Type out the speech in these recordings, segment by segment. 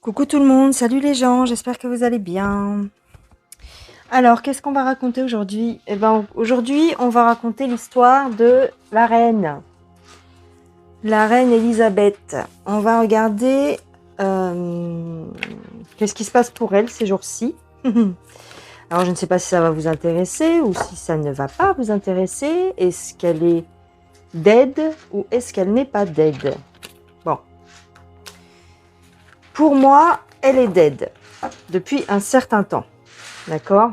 Coucou tout le monde, salut les gens, j'espère que vous allez bien. Alors, qu'est-ce qu'on va raconter aujourd'hui? Eh ben, aujourd'hui, on va raconter l'histoire de la reine Elisabeth. On va regarder qu'est-ce qui se passe pour elle ces jours-ci. Alors, je ne sais pas si ça va vous intéresser ou si ça ne va pas vous intéresser. Est-ce qu'elle est dead ou est-ce qu'elle n'est pas dead? Bon. Pour moi, elle est dead depuis un certain temps. D'accord?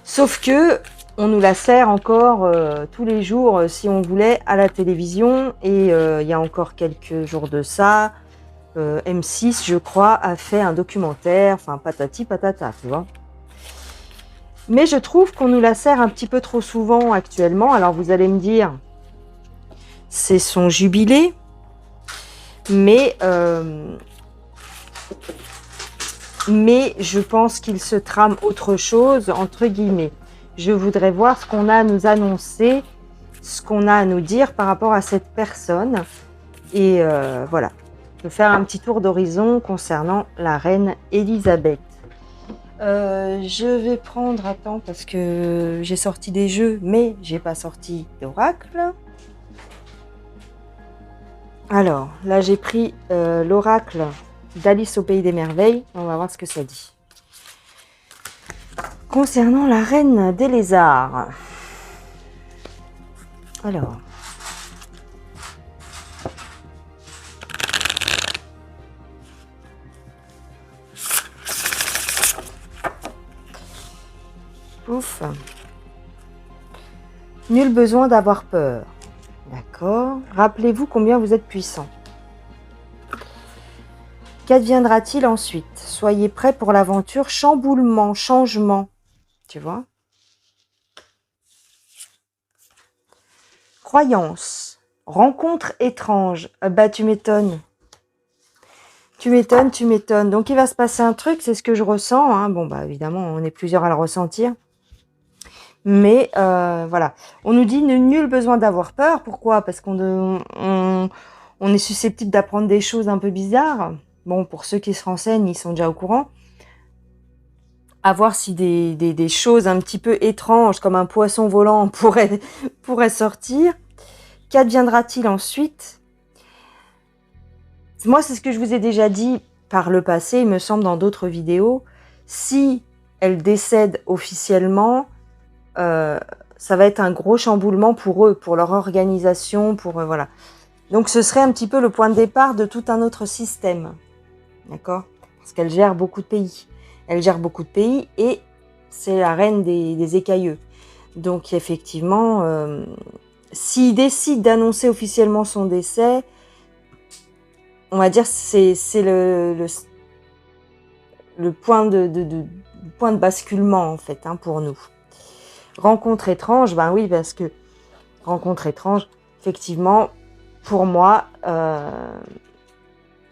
Sauf que on nous la sert encore tous les jours si on voulait à la télévision et il y a encore quelques jours de ça, M6 je crois a fait un documentaire, enfin patati patata, tu vois. Mais je trouve qu'on nous la sert un petit peu trop souvent actuellement. Alors vous allez me dire, c'est son jubilé, mais je pense qu'il se trame autre chose, entre guillemets. Je voudrais voir ce qu'on a à nous annoncer, ce qu'on a à nous dire par rapport à cette personne. Et voilà, je vais faire un petit tour d'horizon concernant la reine Elisabeth. Je vais prendre, attends, parce que j'ai sorti des jeux, mais j'ai pas sorti d'oracle. Alors, là j'ai pris l'oracle d'Alice au Pays des Merveilles. On va voir ce que ça dit. Concernant la reine des lézards. Alors. Ouf. Nul besoin d'avoir peur. D'accord. Rappelez-vous combien vous êtes puissant. Qu'adviendra-t-il ensuite? Soyez prêts pour l'aventure. Chamboulement, changement. Tu vois? Croyance. Rencontre étrange. Ah bah tu m'étonnes. Tu m'étonnes, tu m'étonnes. Donc il va se passer un truc, c'est ce que je ressens. Hein. Bon bah évidemment, on est plusieurs à le ressentir. Mais voilà. On nous dit nul besoin d'avoir peur. Pourquoi? Parce qu'on est susceptible d'apprendre des choses un peu bizarres. Bon, pour ceux qui se renseignent, ils sont déjà au courant. À voir si des choses un petit peu étranges, comme un poisson volant, pourraient sortir. Qu'adviendra-t-il ensuite? Moi, c'est ce que je vous ai déjà dit par le passé, il me semble, dans d'autres vidéos. Si elle décède officiellement, ça va être un gros chamboulement pour eux, pour leur organisation, pour voilà. Donc, ce serait un petit peu le point de départ de tout un autre système. D'accord? Parce qu'elle gère beaucoup de pays. Elle gère beaucoup de pays et c'est la reine des écailleux. Donc, effectivement, s'il décide d'annoncer officiellement son décès, on va dire c'est le point point de basculement, en fait, hein, pour nous. Rencontre étrange, ben oui, parce que rencontre étrange, effectivement, pour moi,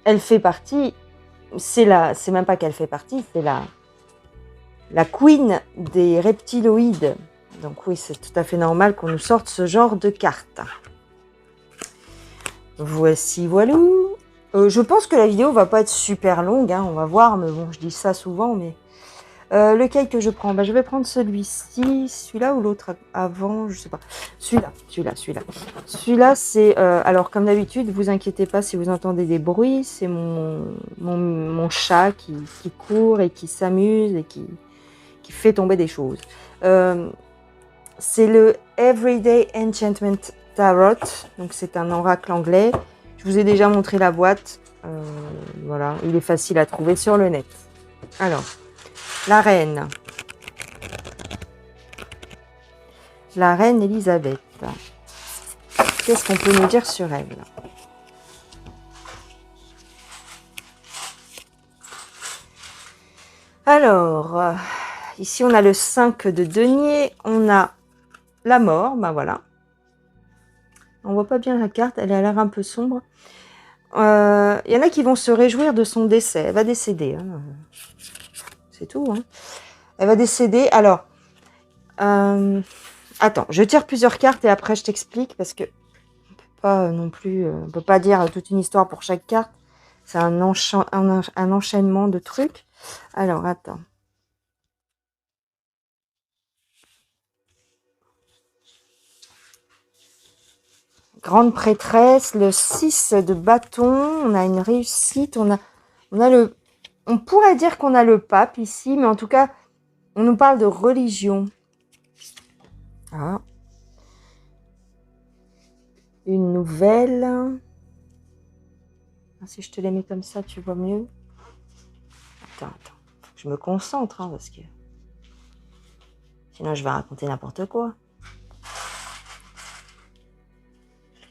elle fait partie... C'est même pas qu'elle fait partie, c'est la queen des reptiloïdes. Donc oui, c'est tout à fait normal qu'on nous sorte ce genre de cartes. Voici, voilou. Je pense que la vidéo va pas être super longue, hein, on va voir, mais bon, je dis ça souvent, mais... lequel que je prends? Je vais prendre celui-ci, celui-là ou l'autre avant, je sais pas. Celui-là. Celui-là, c'est... alors, comme d'habitude, vous inquiétez pas si vous entendez des bruits, c'est mon chat qui court et qui s'amuse et qui fait tomber des choses. C'est le Everyday Enchantment Tarot, donc c'est un oracle anglais. Je vous ai déjà montré la boîte. Voilà, il est facile à trouver sur le net. Alors... La reine Elisabeth. Qu'est-ce qu'on peut nous dire sur elle? Alors, ici on a le 5 de denier, on a la mort, ben voilà. On voit pas bien la carte, elle a l'air un peu sombre. Il y en a qui vont se réjouir de son décès, elle va décéder. Hein. C'est tout. Hein. Elle va décéder. Alors, attends, je tire plusieurs cartes et après je t'explique parce que on peut pas non plus, on peut pas dire toute une histoire pour chaque carte. C'est un enchaînement de trucs. Alors, attends. Grande prêtresse, le 6 de bâton, on a une réussite, on a le... On pourrait dire qu'on a le pape ici, mais en tout cas, on nous parle de religion. Ah. Une nouvelle. Si je te les mets comme ça, tu vois mieux. Attends. Je me concentre, hein, parce que... Sinon, je vais raconter n'importe quoi.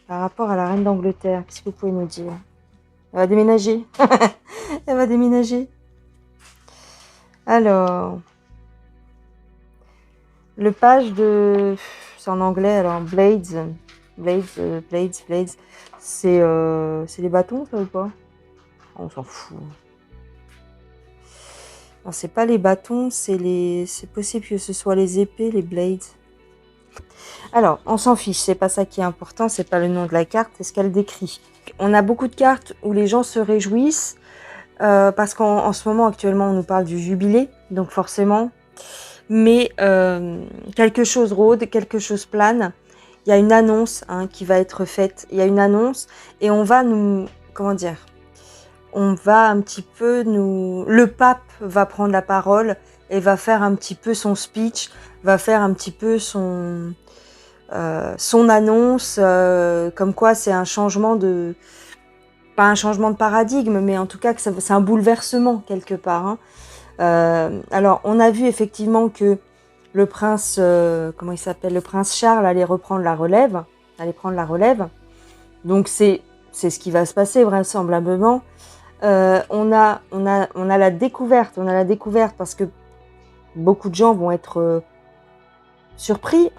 Par rapport à la reine d'Angleterre, qu'est-ce que vous pouvez nous dire? Elle va déménager. Elle va déménager. Alors... Le page de... C'est en anglais, alors Blades. Blades. C'est les bâtons, ça, ou pas? On s'en fout. Non, c'est pas les bâtons, c'est possible que ce soit les épées, les blades. Alors, on s'en fiche, c'est pas ça qui est important, c'est pas le nom de la carte, c'est ce qu'elle décrit. On a beaucoup de cartes où les gens se réjouissent, parce qu'en ce moment, actuellement, on nous parle du jubilé, donc forcément. Mais quelque chose rôde, quelque chose plane. Il y a une annonce qui va être faite. Il y a une annonce et on va nous... Comment dire ? On va un petit peu nous... Le pape va prendre la parole et va faire un petit peu son speech, va faire un petit peu son annonce, comme quoi c'est un changement de... Pas un changement de paradigme, mais en tout cas que c'est un bouleversement quelque part. Alors, on a vu effectivement que le prince, comment il s'appelle, le prince Charles allait prendre la relève. Donc c'est ce qui va se passer vraisemblablement. On a la découverte, parce que beaucoup de gens vont être surpris,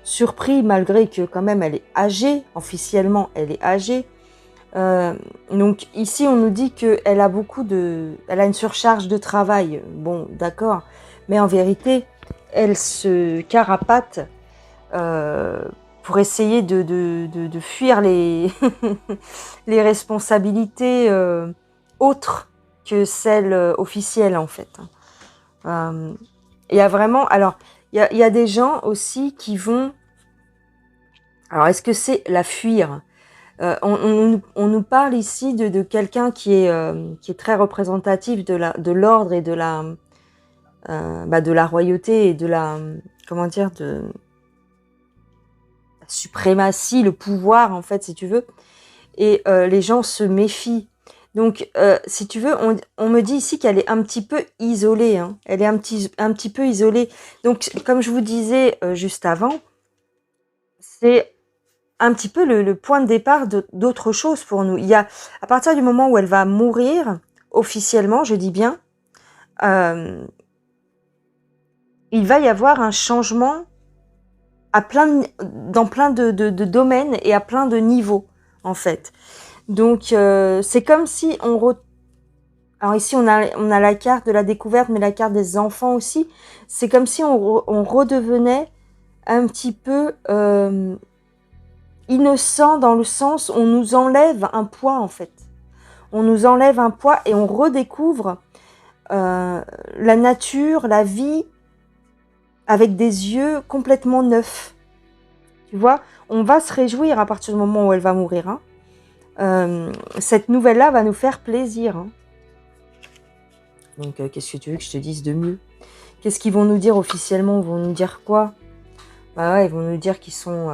surpris malgré que quand même elle est âgée, officiellement elle est âgée. Donc ici on nous dit qu'elle a elle a une surcharge de travail. Bon, d'accord, mais en vérité elle se carapate pour essayer de fuir les les responsabilités autres que celles officielles en fait. Il y a vraiment, alors il y a des gens aussi qui vont, alors est-ce que c'est la fuir? On nous parle ici de quelqu'un qui est très représentatif de l'ordre et de la royauté et de la, comment dire, de la suprématie, le pouvoir en fait, si tu veux. Et les gens se méfient. Donc, si tu veux, on me dit ici qu'elle est un petit peu isolée. Elle est un petit peu isolée. Donc, comme je vous disais juste avant, c'est un petit peu le point de départ d'autre chose pour nous. Il y a, à partir du moment où elle va mourir, officiellement, je dis bien, il va y avoir un changement dans plein de domaines et à plein de niveaux, en fait. Donc, c'est comme si alors ici, on a la carte de la découverte, mais la carte des enfants aussi. C'est comme si on redevenait un petit peu... innocent dans le sens où on nous enlève un poids en fait. On nous enlève un poids et on redécouvre la nature, la vie avec des yeux complètement neufs. Tu vois, on va se réjouir à partir du moment où elle va mourir. Cette nouvelle-là va nous faire plaisir. Donc, qu'est-ce que tu veux que je te dise de mieux? Qu'est-ce qu'ils vont nous dire officiellement? Ils vont nous dire quoi? Bah ouais, ils vont nous dire qu'ils sont...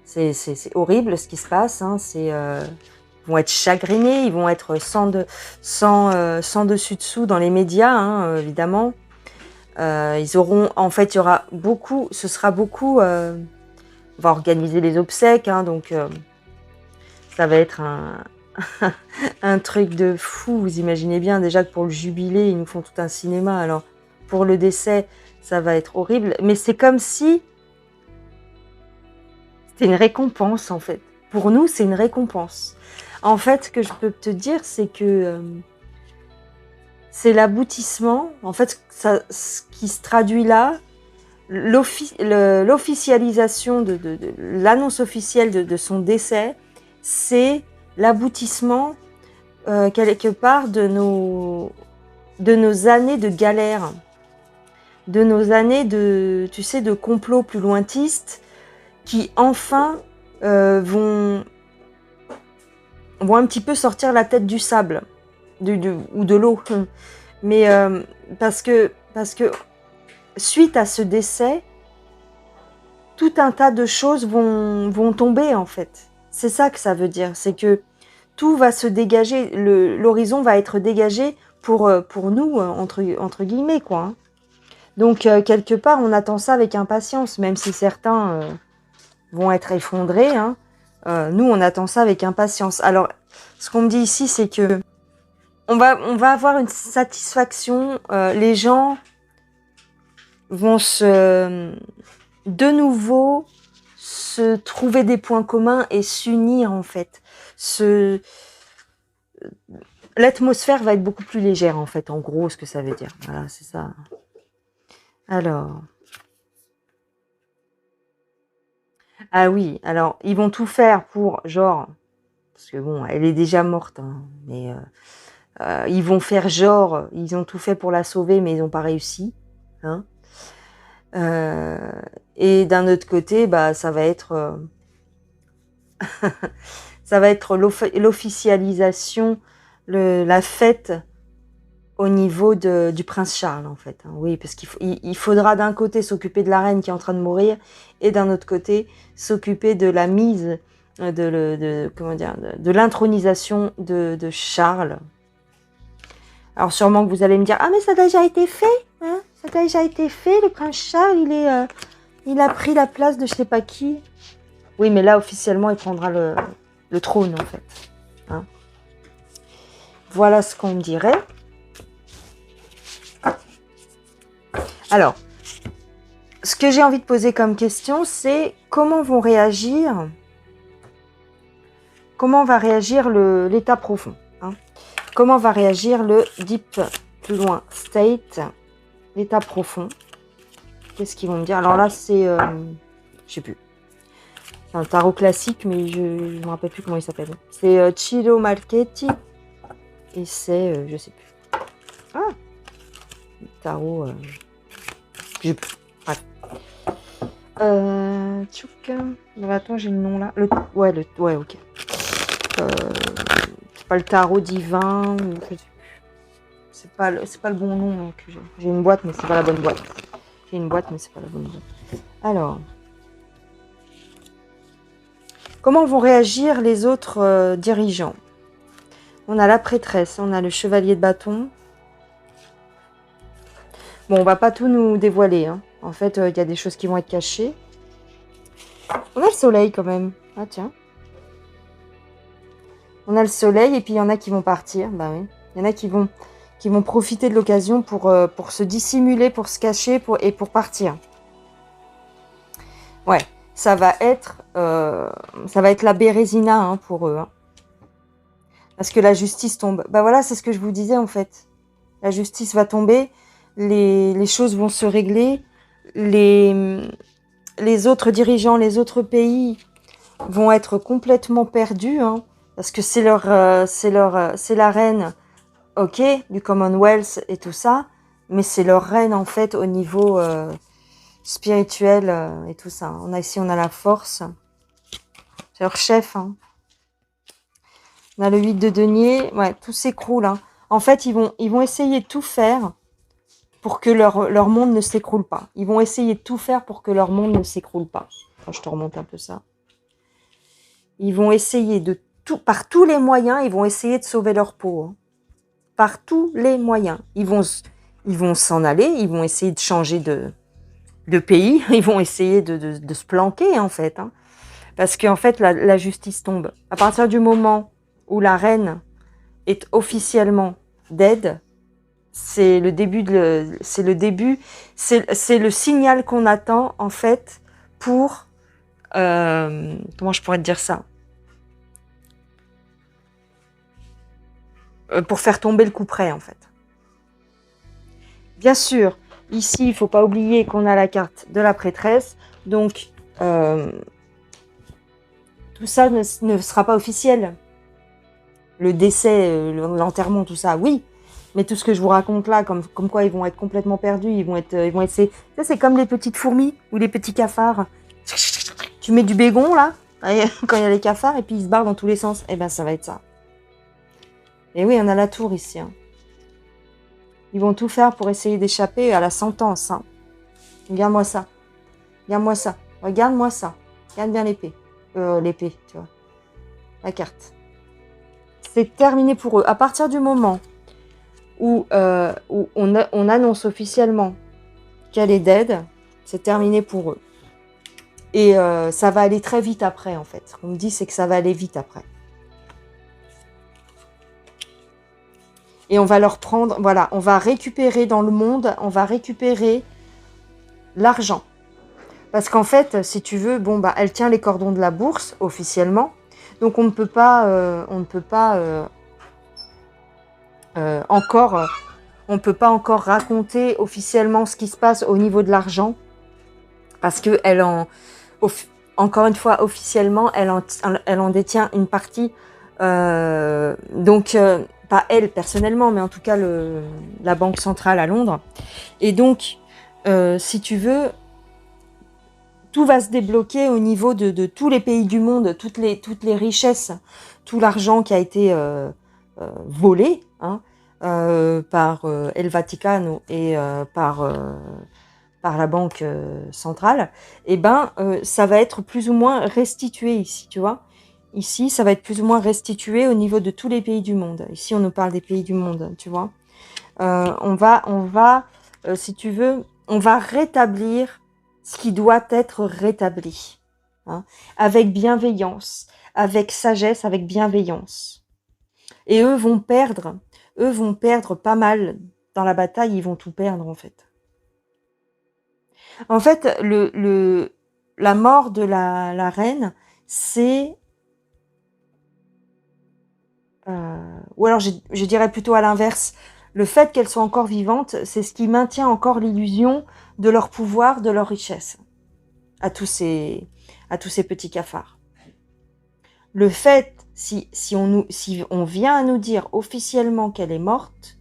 C'est horrible ce qui se passe. Ils vont être chagrinés, ils vont être sans dessus-dessous dans les médias, évidemment. Ils auront... En fait, il y aura beaucoup... Ce sera beaucoup... on va organiser les obsèques, donc ça va être un truc de fou. Vous imaginez bien déjà que pour le jubilé, ils nous font tout un cinéma. Alors, pour le décès, ça va être horrible. Mais c'est comme si... C'est une récompense, en fait. Pour nous, c'est une récompense. En fait, ce que je peux te dire, c'est que c'est l'aboutissement. En fait, ce qui se traduit là, l'officialisation de l'annonce officielle de son décès, c'est l'aboutissement quelque part de nos années de galère, de nos années de, tu sais, de complots plus lointistes qui enfin vont un petit peu sortir la tête du sable ou de l'eau. Mais parce que suite à ce décès, tout un tas de choses vont tomber en fait. C'est ça que ça veut dire, c'est que tout va se dégager, l'horizon va être dégagé pour nous, entre guillemets, quoi. Hein. Donc, quelque part, on attend ça avec impatience, même si certains vont être effondrés. Hein. Nous, on attend ça avec impatience. Alors, ce qu'on me dit ici, c'est que on va avoir une satisfaction. Les gens vont de nouveau se trouver des points communs et s'unir, en fait. L'atmosphère va être beaucoup plus légère, en fait, en gros, ce que ça veut dire. Voilà, c'est ça. Alors. Ah oui, alors, ils vont tout faire pour, genre, parce que bon, elle est déjà morte, hein, mais ils vont faire genre, ils ont tout fait pour la sauver, mais ils n'ont pas réussi. Hein. Et d'un autre côté, bah, ça va être l'officialisation, la fête au niveau du prince Charles, en fait. Hein. Oui, parce qu'il faudra d'un côté s'occuper de la reine qui est en train de mourir, et d'un autre côté s'occuper de la mise, de l'intronisation de Charles. Alors sûrement que vous allez me dire, ah mais ça a déjà été fait, hein, ça a déjà été fait, le prince Charles, il a pris la place de je sais pas qui. Oui, mais là officiellement il prendra le trône en fait. Hein. Voilà ce qu'on me dirait. Alors, ce que j'ai envie de poser comme question, c'est comment va réagir l'état profond. Hein. Comment va réagir le deep, plus loin, state, l'état profond. Qu'est-ce qu'ils vont me dire? Alors là, c'est... je sais plus. C'est un tarot classique, mais je ne me rappelle plus comment il s'appelle. C'est Ciro Marchetti. Et c'est... je sais plus. Ah, le tarot... je sais plus. Bref. Tchouk. Attends, j'ai le nom là. Ouais, ok. C'est pas le tarot divin. Je sais plus. C'est pas le bon nom que j'ai. J'ai une boîte, mais c'est pas la bonne boîte. J'ai une boîte, mais c'est pas la bonne boîte. Alors, comment vont réagir les autres dirigeants? On a la prêtresse, on a le chevalier de bâton. Bon, on va pas tout nous dévoiler. Hein. En fait, il y a des choses qui vont être cachées. On a le soleil quand même. Ah tiens. On a le soleil et puis il y en a qui vont partir. Bah oui. Il y en a qui vont profiter de l'occasion pour se dissimuler, pour se cacher et pour partir. Ouais, ça va être la Bérésina hein, pour eux. Hein. Parce que la justice tombe. Bah voilà, c'est ce que je vous disais en fait. La justice va tomber, les choses vont se régler, les autres dirigeants, les autres pays vont être complètement perdus, hein, parce que c'est la reine, ok, du Commonwealth et tout ça, mais c'est leur reine en fait au niveau spirituel et tout ça. On a la force, c'est leur chef. Hein. On a le 8 de denier, ouais, tout s'écroule. Hein. En fait, ils vont essayer de tout faire pour que leur monde ne s'écroule pas. Ils vont essayer de tout faire pour que leur monde ne s'écroule pas. Quand je te remonte un peu ça. Ils vont essayer par tous les moyens, ils vont essayer de sauver leur peau. Hein. Par tous les moyens. Ils vont s'en aller, ils vont essayer de changer de pays, ils vont essayer de se planquer en fait. Hein. Parce qu'en fait, la justice tombe. À partir du moment où la reine est officiellement dead, c'est le signal qu'on attend en fait pour comment je pourrais te dire ça, pour faire tomber le couperet en fait. Bien sûr, ici il faut pas oublier qu'on a la carte de la prêtresse, donc tout ça ne sera pas officiel. le décès, l'enterrement, tout ça, oui. Mais tout ce que je vous raconte là, comme quoi ils vont être complètement perdus, ils vont être, ça c'est comme les petites fourmis ou les petits cafards. Tu mets du bégon là, quand il y a les cafards, et puis ils se barrent dans tous les sens. Eh ben ça va être ça. Et oui, on a la tour ici. Hein. Ils vont tout faire pour essayer d'échapper à la sentence. Hein. Regarde-moi ça. Regarde-moi ça. Regarde-moi ça. Regarde bien l'épée. L'épée, tu vois. La carte. C'est terminé pour eux. À partir du moment où on annonce officiellement qu'elle est dead, c'est terminé pour eux. Et ça va aller très vite après, en fait. Ce qu'on me dit, c'est que ça va aller vite après. Et on va leur prendre, voilà, on va récupérer dans le monde, on va récupérer l'argent. Parce qu'en fait, si tu veux, bon, bah, elle tient les cordons de la bourse, officiellement. Donc on ne peut pas encore raconter officiellement ce qui se passe au niveau de l'argent. Parce que encore une fois, officiellement, elle en détient une partie. Donc, pas elle personnellement, mais en tout cas la Banque centrale à Londres. Et donc, si tu veux, tout va se débloquer au niveau de tous les pays du monde, toutes les richesses, tout l'argent qui a été volé hein, par El Vaticano et par la Banque centrale, et ça va être plus ou moins restitué ici, tu vois. Ici, ça va être plus ou moins restitué au niveau de tous les pays du monde. Ici, on nous parle des pays du monde, tu vois. On va si tu veux, on va rétablir ce qui doit être rétabli, hein, avec bienveillance, avec sagesse, avec bienveillance. Et eux vont perdre pas mal dans la bataille, ils vont tout perdre en fait. En fait, la mort de la reine, c'est... ou alors je dirais plutôt à l'inverse, le fait qu'elle soit encore vivante, c'est ce qui maintient encore l'illusion de leur pouvoir, de leur richesse, à tous ces petits cafards. Le fait, si on vient à nous dire officiellement qu'elle est morte,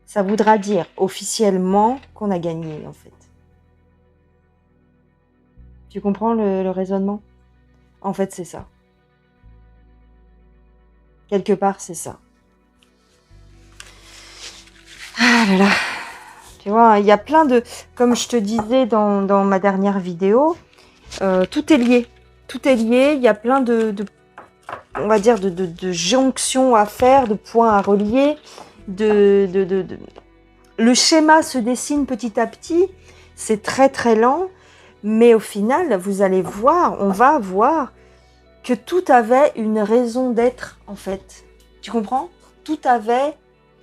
ça voudra dire officiellement qu'on a gagné, en fait. Tu comprends le raisonnement ? En fait, c'est ça. Quelque part, c'est ça. Ah là là. Tu vois, il y a plein de... Comme je te disais dans ma dernière vidéo, tout est lié. Tout est lié. Il y a plein on va dire, de jonctions à faire, de points à relier. Le schéma se dessine petit à petit. C'est très très lent. Mais au final, vous allez voir, on va voir que tout avait une raison d'être, en fait. Tu comprends ? Tout avait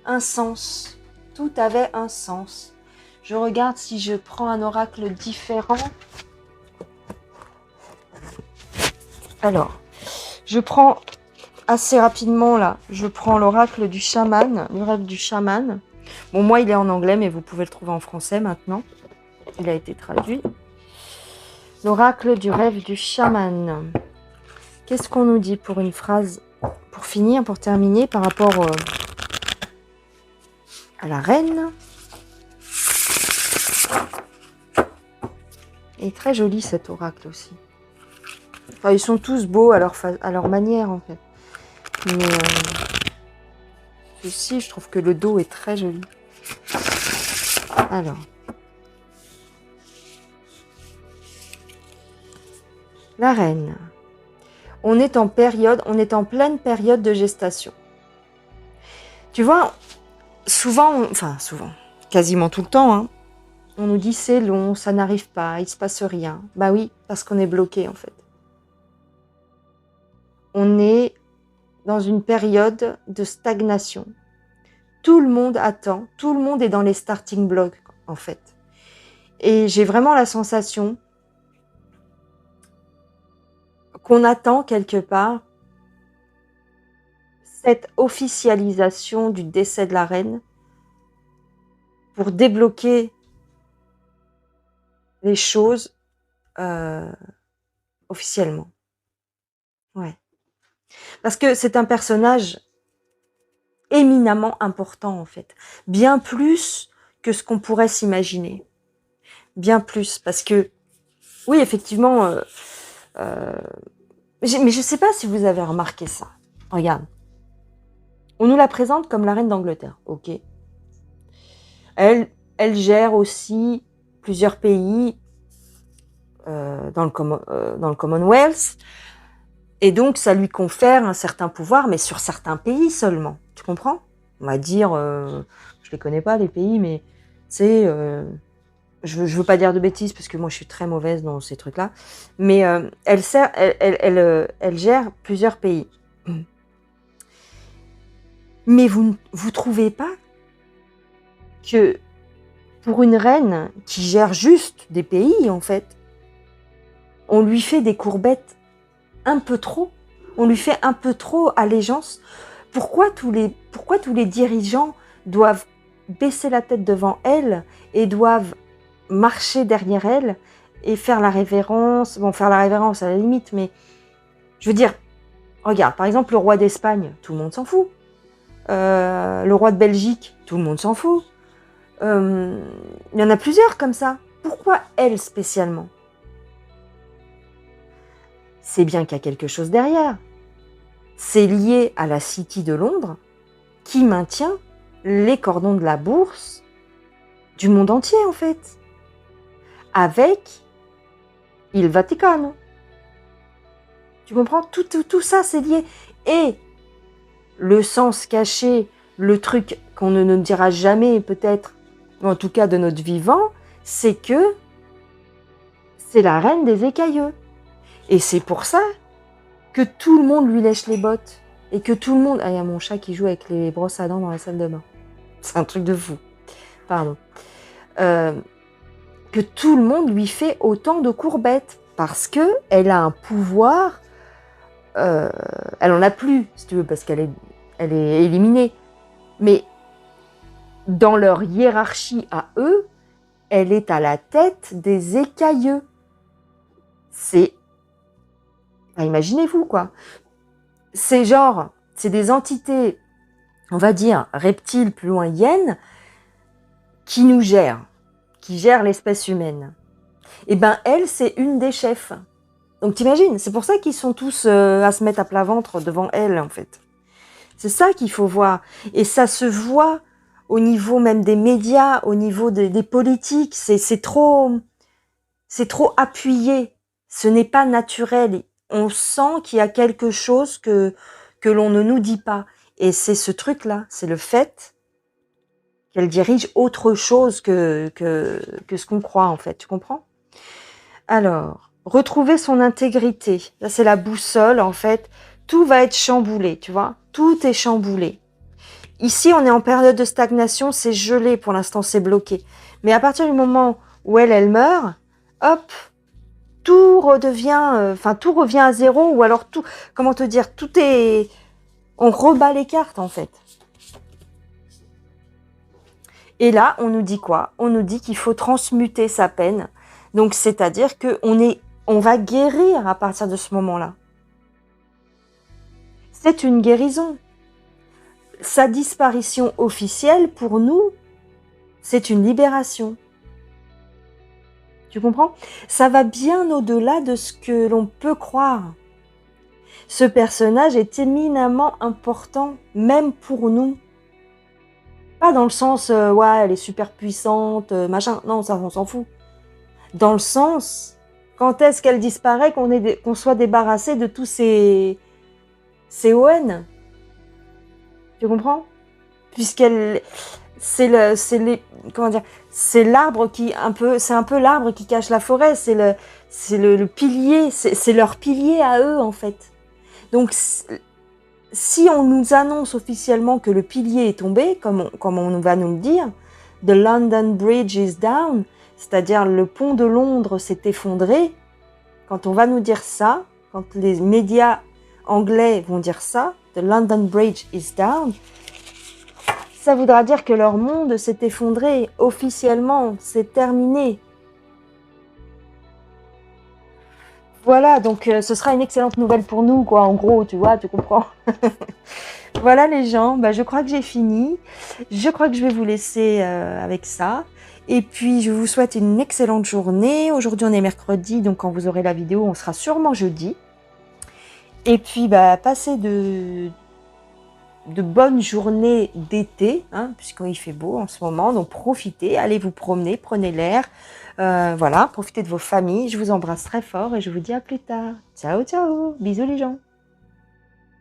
un sens. Tout avait un sens. Je regarde si je prends un oracle différent. Alors, je prends assez rapidement là, je prends l'oracle du chaman, le rêve du chaman. Bon, moi il est en anglais, mais vous pouvez le trouver en français maintenant. Il a été traduit. L'oracle du rêve du chaman. Qu'est-ce qu'on nous dit pour une phrase, pour finir, pour terminer, par rapport à la reine? Il est très joli cet oracle aussi. Enfin, ils sont tous beaux à leur manière en fait. Mais ceci, je trouve que le dos est très joli. Alors. La reine. On est en pleine période de gestation. Tu vois, souvent, quasiment tout le temps, hein, on nous dit c'est long, ça n'arrive pas, il se passe rien. Bah oui, parce qu'on est bloqué en fait. On est dans une période de stagnation. Tout le monde attend, tout le monde est dans les starting blocks en fait. Et j'ai vraiment la sensation qu'on attend quelque part cette officialisation du décès de la reine pour débloquer les choses officiellement. Ouais. Parce que c'est un personnage éminemment important, en fait. Bien plus que ce qu'on pourrait s'imaginer. Bien plus. Parce que, oui, effectivement, mais je sais pas si vous avez remarqué ça. Regarde. On nous la présente comme la reine d'Angleterre. Ok. Elle gère aussi plusieurs pays dans le Commonwealth. Et donc, ça lui confère un certain pouvoir, mais sur certains pays seulement. Tu comprends? On va dire, je les connais pas, les pays, mais c'est... je veux pas dire de bêtises, parce que moi, je suis très mauvaise dans ces trucs-là. Mais elle gère plusieurs pays. Mais vous trouvez pas que pour une reine qui gère juste des pays, en fait, on lui fait des courbettes un peu trop. On lui fait un peu trop allégeance. Pourquoi tous les dirigeants doivent baisser la tête devant elle et doivent marcher derrière elle et faire la révérence? Bon, faire la révérence à la limite, mais je veux dire, regarde, par exemple, le roi d'Espagne, tout le monde s'en fout. Le roi de Belgique, tout le monde s'en fout. Il y en a plusieurs comme ça. Pourquoi elle spécialement? C'est bien qu'il y a quelque chose derrière. C'est lié à la City de Londres qui maintient les cordons de la bourse du monde entier, en fait. Avec il Vaticano. Tu comprends? Tout ça, c'est lié. Et le sens caché, le truc qu'on ne nous dira jamais, peut-être, en tout cas de notre vivant, c'est que c'est la reine des écailleux. Et c'est pour ça que tout le monde lui lèche les bottes. Et que tout le monde... Ah, il y a mon chat qui joue avec les brosses à dents dans la salle de bain. C'est un truc de fou. Pardon. Que tout le monde lui fait autant de courbettes. Parce qu'elle a un pouvoir... elle en a plus, si tu veux, parce qu'elle est éliminée. Mais dans leur hiérarchie à eux, elle est à la tête des écailleux. C'est... Enfin, imaginez-vous, quoi. C'est genre, c'est des entités, on va dire, reptiles, plus loin hyènes, qui nous gèrent, qui gèrent l'espèce humaine. Et ben, elle, c'est une des chefs. Donc t'imagines, c'est pour ça qu'ils sont tous à se mettre à plat ventre devant elle, en fait. C'est ça qu'il faut voir. Et ça se voit au niveau même des médias, au niveau des politiques. C'est trop appuyé. Ce n'est pas naturel. On sent qu'il y a quelque chose que l'on ne nous dit pas. Et c'est ce truc-là, c'est le fait qu'elle dirige autre chose que ce qu'on croit, en fait. Tu comprends? Alors, retrouver son intégrité. Là, c'est la boussole, en fait. Tout va être chamboulé, tu vois? Tout est chamboulé. Ici, on est en période de stagnation, c'est gelé, pour l'instant, c'est bloqué. Mais à partir du moment où elle meurt, hop, tout redevient, tout revient à zéro, ou alors tout, comment te dire, tout est, on rebat les cartes, en fait. Et là, on nous dit quoi? On nous dit qu'il faut transmuter sa peine. Donc, c'est-à-dire on va guérir à partir de ce moment-là. C'est une guérison. Sa disparition officielle, pour nous, c'est une libération. Tu comprends? Ça va bien au-delà de ce que l'on peut croire. Ce personnage est éminemment important, même pour nous. Pas dans le sens, ouais, elle est super puissante, machin. Non, ça, on s'en fout. Dans le sens, quand est-ce qu'elle disparaît, qu'on soit débarrassé de tous ces ON? Tu comprends? Puisqu'elle, c'est l'arbre qui c'est un peu l'arbre qui cache la forêt. C'est le pilier, c'est leur pilier à eux, en fait. Donc, si on nous annonce officiellement que le pilier est tombé, comme on va nous le dire, the London Bridge is down, c'est-à-dire le pont de Londres s'est effondré, quand on va nous dire ça, quand les médias anglais vont dire ça, the London Bridge is down, ça voudra dire que leur monde s'est effondré officiellement, c'est terminé. Voilà, donc ce sera une excellente nouvelle pour nous, quoi, en gros, tu vois, tu comprends. Voilà les gens, bah, je crois que j'ai fini. Je crois que je vais vous laisser avec ça. Et puis, je vous souhaite une excellente journée. Aujourd'hui, on est mercredi, donc quand vous aurez la vidéo, on sera sûrement jeudi. Et puis, bah, passez de bonnes journées d'été, hein, puisqu'il fait beau en ce moment. Donc, profitez, allez vous promener, prenez l'air. Voilà, profitez de vos familles. Je vous embrasse très fort et je vous dis à plus tard. Ciao, ciao. Bisous les gens.